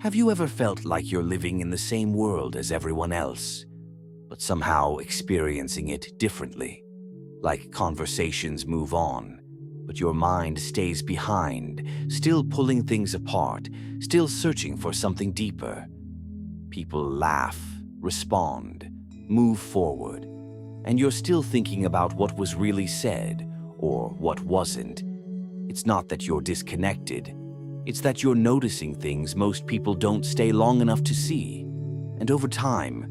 Have you ever felt like you're living in the same world as everyone else, but somehow experiencing it differently? Like conversations move on, but your mind stays behind, still pulling things apart, still searching for something deeper. People laugh, respond, move forward, and you're still thinking about what was really said or what wasn't. It's not that you're disconnected. It's that you're noticing things most people don't stay long enough to see. And over time,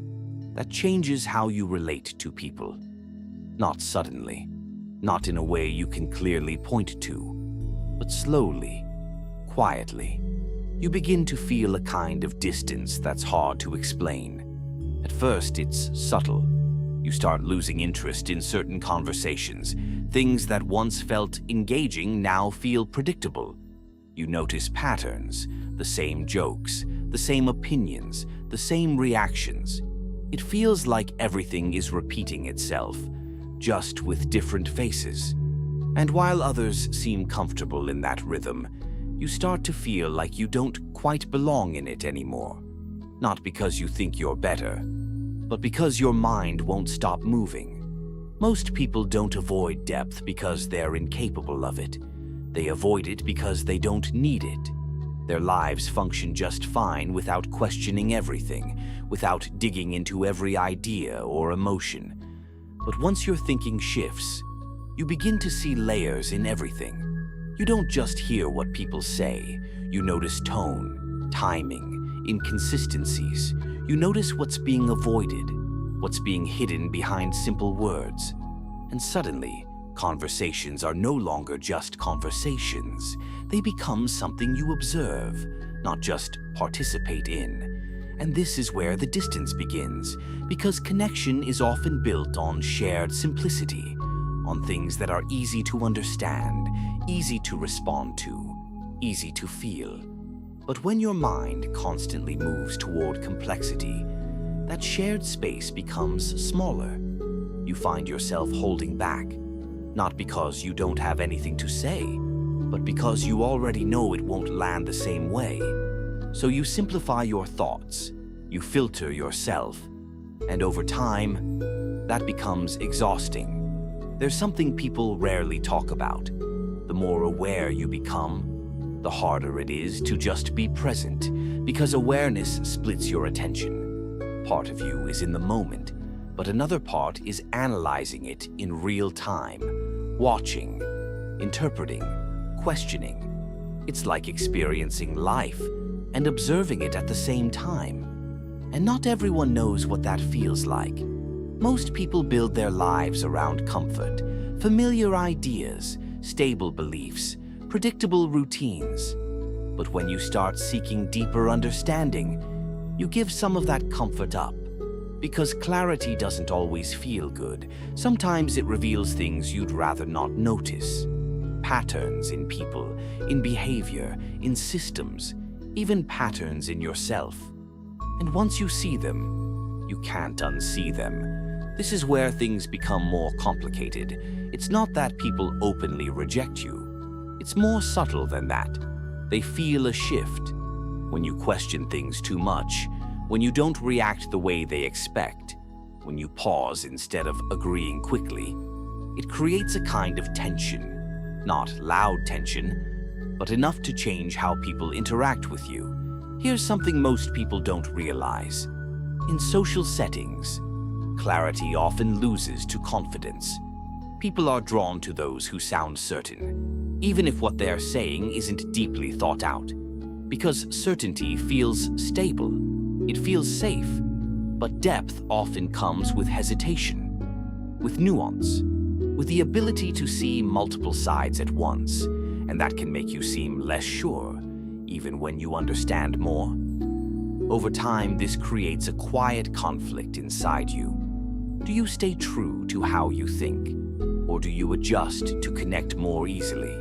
that changes how you relate to people. Not suddenly, not in a way you can clearly point to, but slowly, quietly. You begin to feel a kind of distance that's hard to explain. At first, it's subtle. You start losing interest in certain conversations. Things that once felt engaging now feel predictable. You notice patterns, the same jokes, the same opinions, the same reactions. It feels like everything is repeating itself, just with different faces. And while others seem comfortable in that rhythm, you start to feel like you don't quite belong in it anymore. Not because you think you're better, but because your mind won't stop moving. Most people don't avoid depth because they're incapable of it. They avoid it because they don't need it. Their lives function just fine without questioning everything, without digging into every idea or emotion. But once your thinking shifts, you begin to see layers in everything. You don't just hear what people say. You notice tone, timing, inconsistencies. You notice what's being avoided, what's being hidden behind simple words. And suddenly, conversations are no longer just conversations. They become something you observe, not just participate in. And this is where the distance begins, because connection is often built on shared simplicity, on things that are easy to understand, easy to respond to, easy to feel. But when your mind constantly moves toward complexity, that shared space becomes smaller. You find yourself holding back, not because you don't have anything to say, but because you already know it won't land the same way. So you simplify your thoughts, you filter yourself, and over time, that becomes exhausting. There's something people rarely talk about. The more aware you become, the harder it is to just be present, because awareness splits your attention. Part of you is in the moment, but another part is analyzing it in real time, watching, interpreting, questioning. It's like experiencing life and observing it at the same time. And not everyone knows what that feels like. Most people build their lives around comfort, familiar ideas, stable beliefs, predictable routines. But when you start seeking deeper understanding, you give some of that comfort up. Because clarity doesn't always feel good. Sometimes it reveals things you'd rather not notice. Patterns in people, in behavior, in systems, even patterns in yourself. And once you see them, you can't unsee them. This is where things become more complicated. It's not that people openly reject you. It's more subtle than that. They feel a shift. When you question things too much, when you don't react the way they expect, when you pause instead of agreeing quickly, it creates a kind of tension. Not loud tension, but enough to change how people interact with you. Here's something most people don't realize. In social settings, clarity often loses to confidence. People are drawn to those who sound certain, even if what they're saying isn't deeply thought out. Because certainty feels stable. It feels safe, but depth often comes with hesitation, with nuance, with the ability to see multiple sides at once, and that can make you seem less sure, even when you understand more. Over time, this creates a quiet conflict inside you. Do you stay true to how you think, or do you adjust to connect more easily?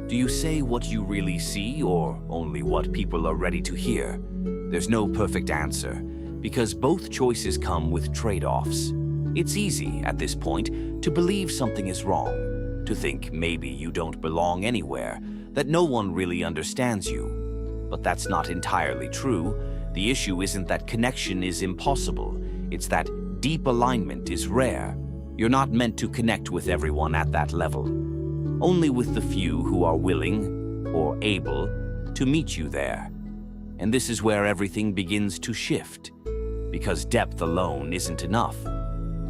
Do you say what you really see, or only what people are ready to hear? There's no perfect answer, because both choices come with trade-offs. It's easy, at this point, to believe something is wrong, to think maybe you don't belong anywhere, that no one really understands you. But that's not entirely true. The issue isn't that connection is impossible, it's that deep alignment is rare. You're not meant to connect with everyone at that level. Only with the few who are willing or able to meet you there. And this is where everything begins to shift, because depth alone isn't enough.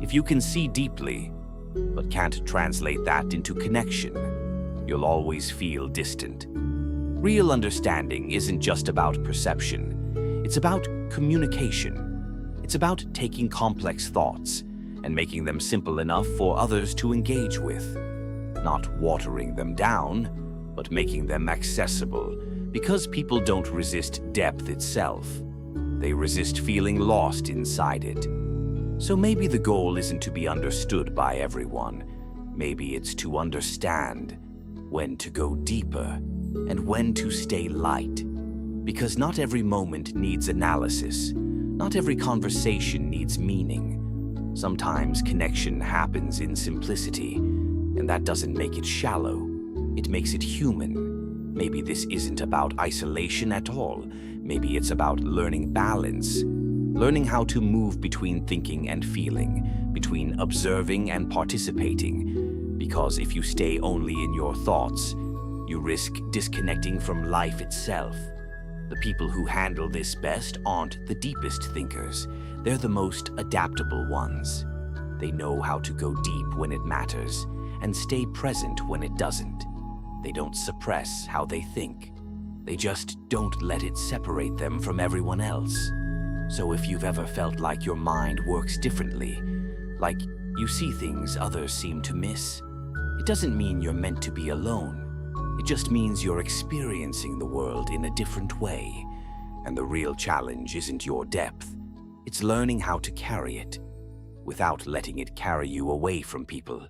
If you can see deeply, but can't translate that into connection, you'll always feel distant. Real understanding isn't just about perception. It's about communication. It's about taking complex thoughts and making them simple enough for others to engage with. Not watering them down, but making them accessible. Because people don't resist depth itself. They resist feeling lost inside it. So maybe the goal isn't to be understood by everyone. Maybe it's to understand when to go deeper and when to stay light. Because not every moment needs analysis. Not every conversation needs meaning. Sometimes connection happens in simplicity, and that doesn't make it shallow. It makes it human. Maybe this isn't about isolation at all. Maybe it's about learning balance. Learning how to move between thinking and feeling, between observing and participating. Because if you stay only in your thoughts, you risk disconnecting from life itself. The people who handle this best aren't the deepest thinkers. They're the most adaptable ones. They know how to go deep when it matters and stay present when it doesn't. They don't suppress how they think. They just don't let it separate them from everyone else. So if you've ever felt like your mind works differently, like you see things others seem to miss, it doesn't mean you're meant to be alone. It just means you're experiencing the world in a different way. And the real challenge isn't your depth. It's learning how to carry it without letting it carry you away from people.